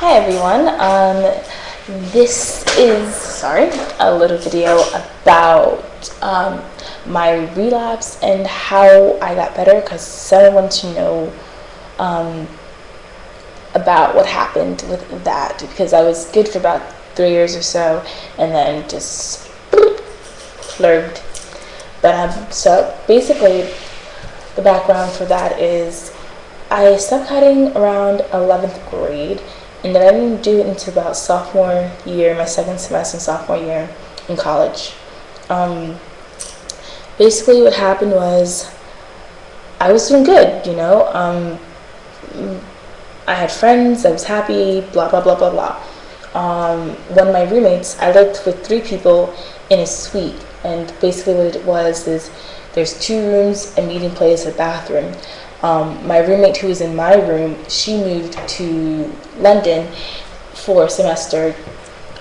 Hi everyone. This is a little video about my relapse and how I got better, because someone wants to know about what happened with that, because I was good for about 3 years or so and then just flurbed. But so basically the background for that is I stopped cutting around 11th grade, and then I didn't do it until about sophomore year, my second semester in sophomore year in college. Basically what happened was I was doing good, I had friends, I was happy, blah, blah, blah, blah, blah. One of my roommates, I lived with 3 people in a suite, and basically what it was is there's 2 rooms, a meeting place, a bathroom. My roommate who was in my room, she moved to London for a semester,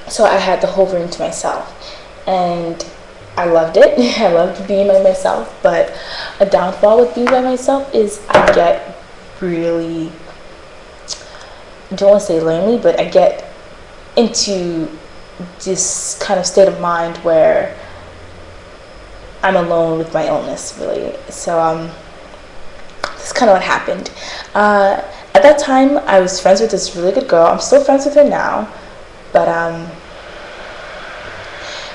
so I had the whole room to myself, and I loved it. I loved being by myself, but a downfall with being by myself is I get really, I don't want to say lonely, but I get into this kind of state of mind where I'm alone with my illness, really. So that's kind of what happened. At that time, I was friends with this really good girl. I'm still friends with her now, but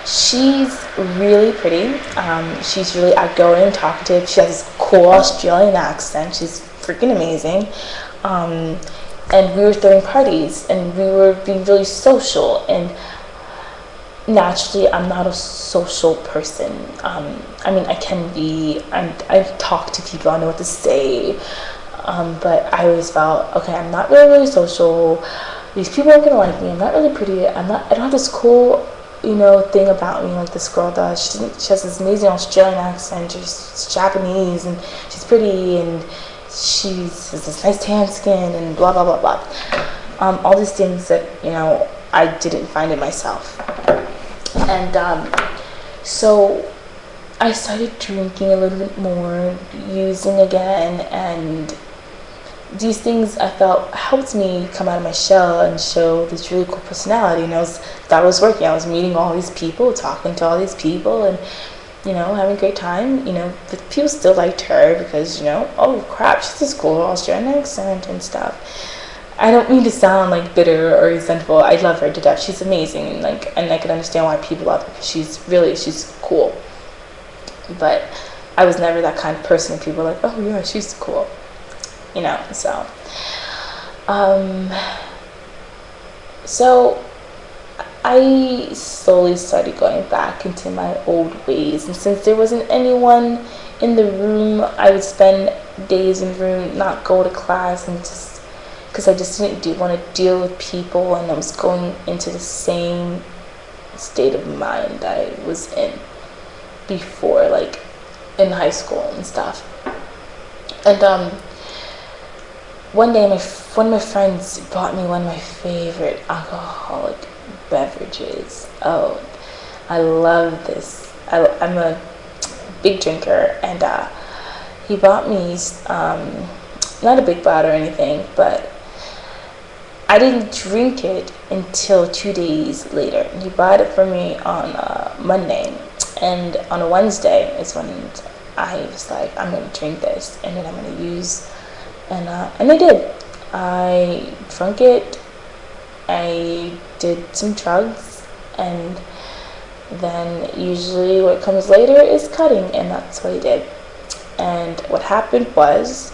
she's really pretty. She's really outgoing, talkative. She has this cool Australian accent. She's freaking amazing. And we were throwing parties, and we were being really social, and naturally I'm not a social person. I can be, I talk to people, I know what to say, but I always felt, okay, I'm not really social, these people aren't gonna like me, I'm not really pretty, I don't have this cool, thing about me like this girl does. She has this amazing Australian accent, she's Japanese, and she's pretty, and she has this nice tan skin, and blah, blah, blah, blah. All these things that, I didn't find in myself. And so I started drinking a little bit more, using again, and these things I felt helped me come out of my shell and show this really cool personality. And that was working. I was meeting all these people, talking to all these people, and having a great time. The people still liked her because oh crap, she's this cool Australian accent and stuff. I don't mean to sound like bitter or resentful. I love her to death. She's amazing, and I can understand why people love her, because she's cool. But I was never that kind of person. People were like, oh yeah, she's cool, So, so I slowly started going back into my old ways, and since there wasn't anyone in the room, I would spend days in the room, not go to class, and just because I just didn't want to deal with people, and I was going into the same state of mind I was in before, like in high school and stuff. And one day one of my friends bought me one of my favorite alcoholic beverages. Oh, I love this. I'm a big drinker, and he bought me not a big bottle or anything, but I didn't drink it until 2 days later. He bought it for me on Monday, and on a Wednesday is when I was like, I'm going to drink this, and then I'm going to use, and I did. I drank it, I did some drugs, and then usually what comes later is cutting, and that's what I did. And what happened was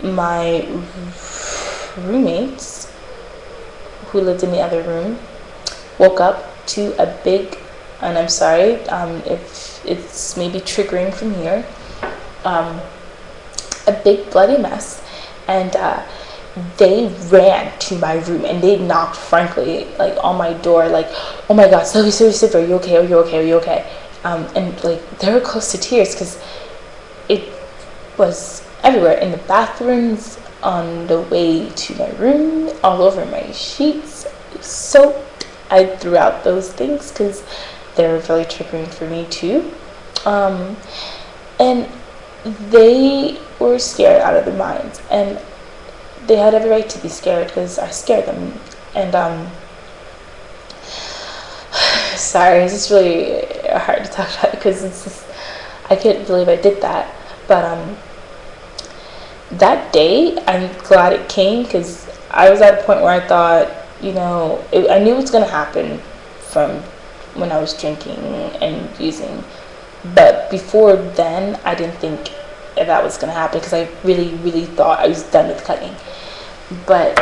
my roommates who lived in the other room woke up to a big, and I'm sorry if it's maybe triggering from here, a big bloody mess, and they ran to my room, and they knocked, frankly, like on my door, like, oh my god, Sylvia, are you okay, are you okay? And like they were close to tears, because it was everywhere, in the bathrooms, on the way to my room, all over my sheets, soaked. I threw out those things because they were really triggering for me too. And they were scared out of their minds, and they had every right to be scared because I scared them. And sorry, it's just really hard to talk about because it's just, I can't believe I did that. But that day, I'm glad it came because I was at a point where I thought, I knew it was going to happen from when I was drinking and using. But before then, I didn't think that was going to happen because I really, really thought I was done with cutting. But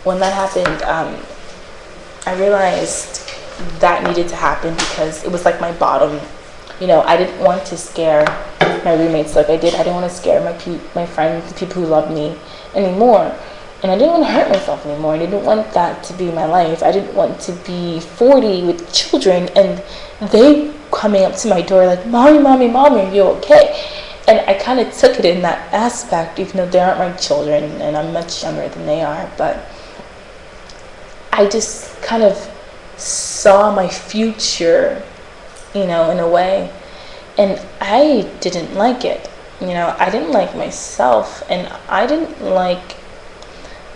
when that happened, I realized that needed to happen because it was like my bottom. I didn't want to scare my roommates like I did. I didn't want to scare my friends, the people who loved me anymore. And I didn't want to hurt myself anymore. I didn't want that to be my life. I didn't want to be 40 with children and they coming up to my door like, Mommy, are you okay? And I kind of took it in that aspect, even though they aren't my children and I'm much younger than they are. But I just kind of saw my future, in a way. And I didn't like it. I didn't like myself. And I didn't like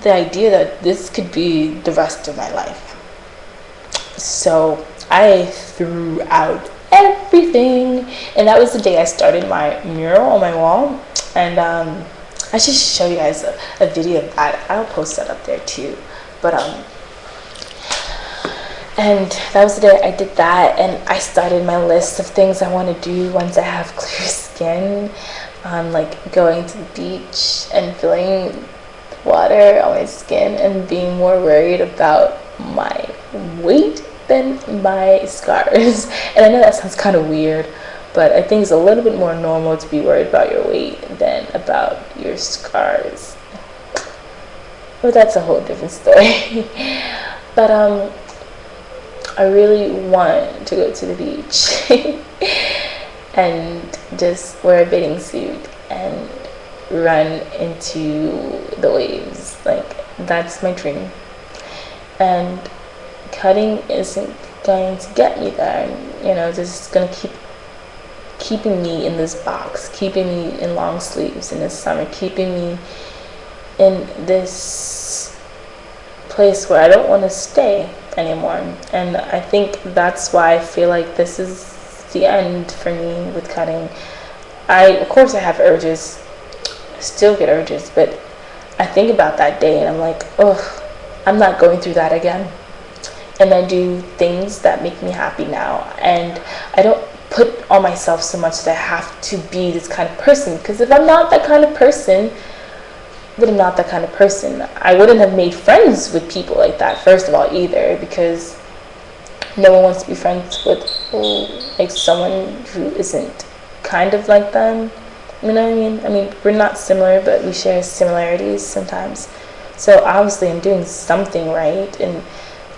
the idea that this could be the rest of my life. So I threw out everything. And that was the day I started my mural on my wall. And I should show you guys a video of that. I'll post that up there too. But and that was the day I did that, and I started my list of things I want to do once I have clear skin, like going to the beach and feeling water on my skin and being more worried about my weight than my scars. And I know that sounds kind of weird, but I think it's a little bit more normal to be worried about your weight than about your scars. But that's a whole different story. But I really want to go to the beach and just wear a bathing suit and run into the waves. Like, that's my dream. And cutting isn't going to get me there. This is going to keeping me in this box, keeping me in long sleeves in the summer, keeping me in this place where I don't want to stay anymore. And I think that's why I feel like this is the end for me with cutting. Of course I have urges, still get urges, but I think about that day and I'm like, oh, I'm not going through that again. And I do things that make me happy now, and I don't put on myself so much that I have to be this kind of person, because if I'm not that kind of person, then I'm not that kind of person. I wouldn't have made friends with people like that, first of all, either, because no one wants to be friends with like someone who isn't kind of like them. You know what I mean? I mean, we're not similar, but we share similarities sometimes. So obviously I'm doing something right, and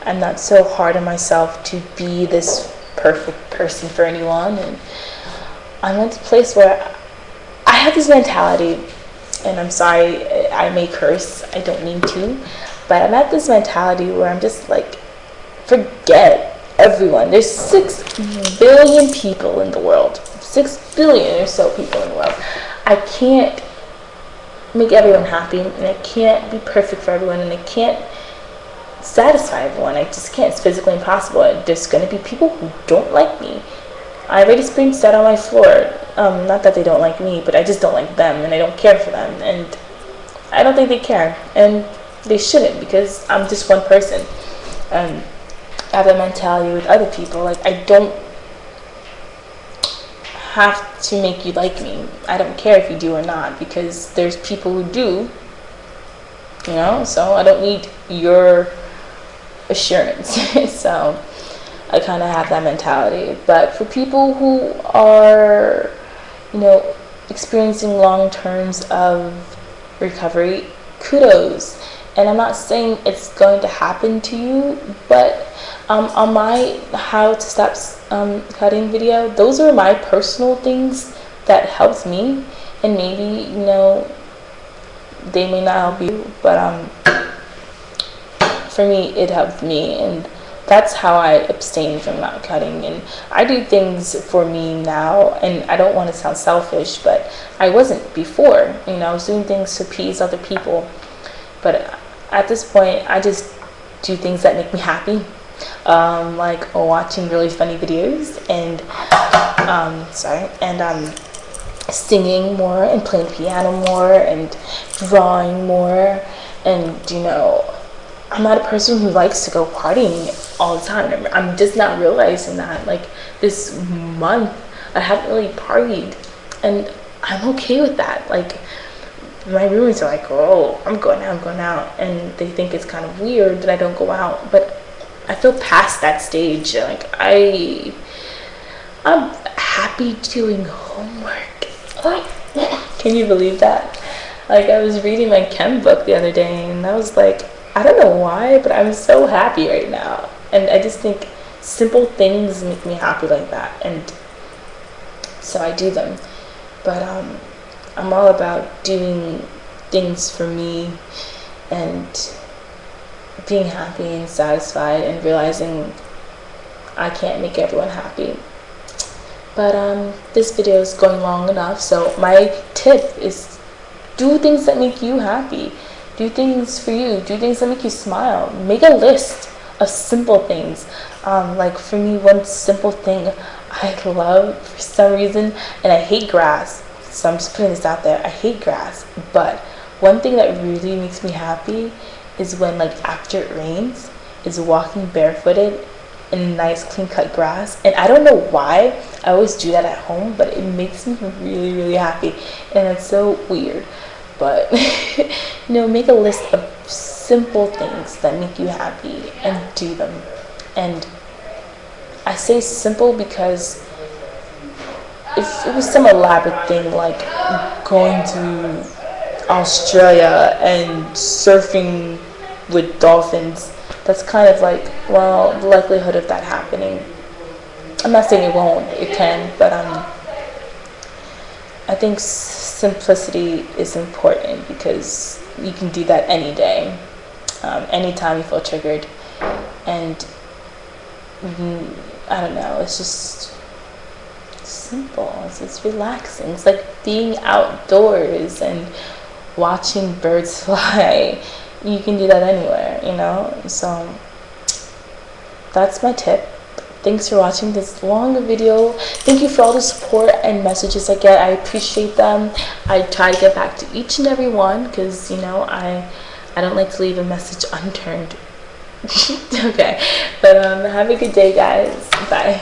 I'm not so hard on myself to be this perfect person for anyone. And I'm at a place where I have this mentality, and I'm sorry, I may curse, I don't mean to, but I'm at this mentality where I'm just like, forget everyone. There's 6 billion people in the world. 6 billion or so people in the world. I can't make everyone happy, and I can't be perfect for everyone, and I can't satisfy everyone. I just can't. It's physically impossible. There's going to be people who don't like me. I've already experienced that on my floor. Not that they don't like me, but I just don't like them, and I don't care for them, and I don't think they care, and they shouldn't, because I'm just one person. I have a mentality with other people. Like, I don't have to make you like me. I don't care if you do or not, because there's people who do, so I don't need your assurance. So I kind of have that mentality. But for people who are, experiencing long terms of recovery, kudos. And I'm not saying it's going to happen to you, but on my how to stop cutting video, those are my personal things that helped me, and maybe they may not help you, but for me it helped me, and that's how I abstain from not cutting. And I do things for me now, and I don't want to sound selfish, but I wasn't before. I was doing things to appease other people, but at this point, I just do things that make me happy, like watching really funny videos and singing more and playing piano more and drawing more. And I'm not a person who likes to go partying all the time. I'm just not realizing that. Like this month, I haven't really partied, and I'm okay with that. Like my roommates are like, "Oh, I'm going out," and they think it's kind of weird that I don't go out. But I feel past that stage. Like I'm happy doing homework. Can you believe that? Like I was reading my chem book the other day, and I was like, I don't know why, but I'm so happy right now. And I just think simple things make me happy like that, and so I do them. But I'm all about doing things for me and being happy and satisfied and realizing I can't make everyone happy. But this video is going long enough, so my tip is do things that make you happy. Do things for you. Do things that make you smile. Make a list of simple things. Like for me, one simple thing I love for some reason, and I hate grass, so I'm just putting this out there, I hate grass, but one thing that really makes me happy is when, like, after it rains, is walking barefooted in nice clean cut grass. And I don't know why I always do that at home, but it makes me really, really happy, and it's so weird. But make a list of simple things that make you happy and do them. And I say simple because if it was some elaborate thing like going to Australia and surfing with dolphins, that's kind of like, well, the likelihood of that happening, I'm not saying it won't, it can, but I think simplicity is important because you can do that any day, anytime you feel triggered. And I don't know, it's just simple. It's relaxing. It's like being outdoors and watching birds fly. You can do that anywhere, So that's my tip. Thanks for watching this long video. Thank you for all the support and messages I get. I appreciate them. I try to get back to each and every one because, I don't like to leave a message unturned. Okay, but have a good day, guys. Bye.